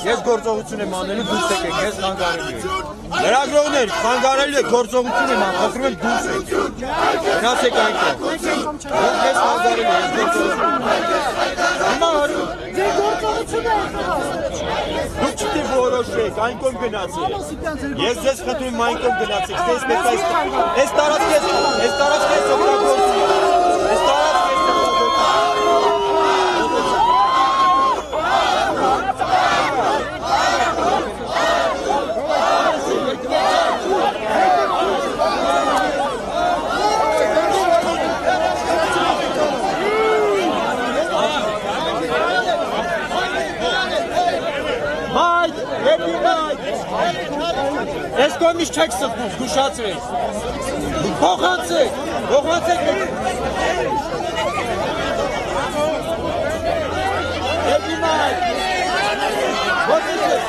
Ես գործողություն եմ անելու դուրս եկեք, ես խանգարելու եմ։ Լրագրողներ, խանգարելու եք գործողություն եմ անում, խնդրում եմ դուրս եկեք։ Գնացեք այնտեղ։ Ես խանգարելու եմ, ես գործողություն եմ։ Հիմա ձեր գործողությունը դուք չպետք է որոշեք, այն կողմ գնացեք։ Ես ձեզ խնդրում եմ այն կողմ գնացեք, այս տարածքը օգտագործի։ Ես կողմից չեք սխվում, զգուշացրեք։ Փոխանցեք։ Եկի մայր։ Ոտիցեք։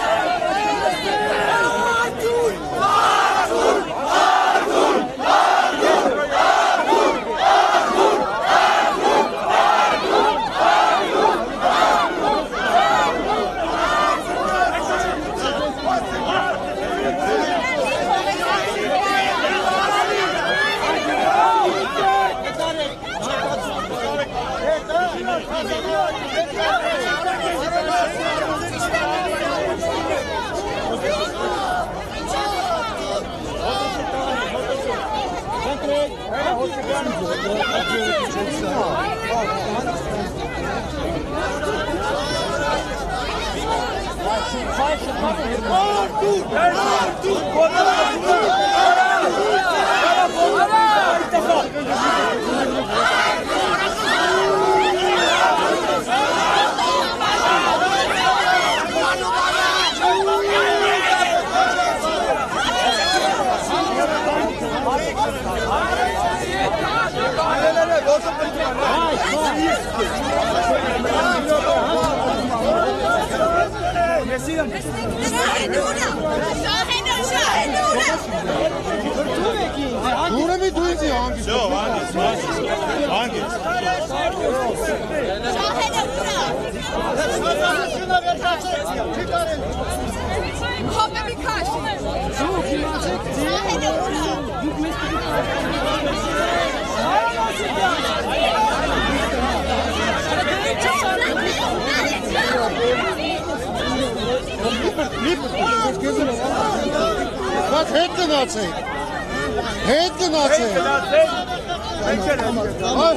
Հետ գնացեք։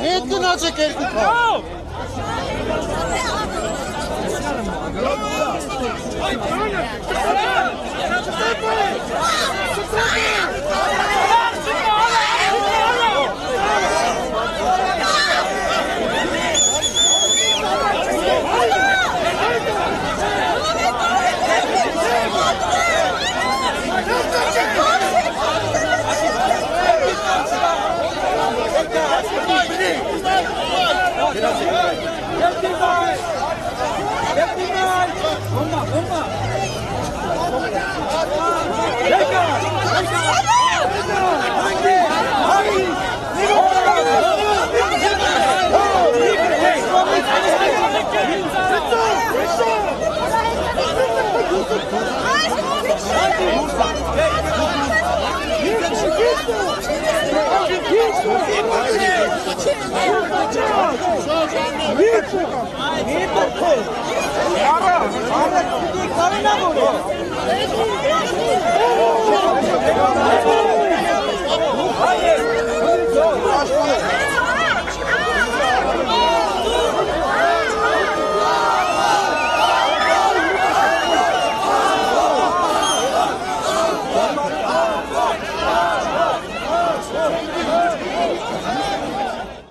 Հետ գնացեք երկու քան։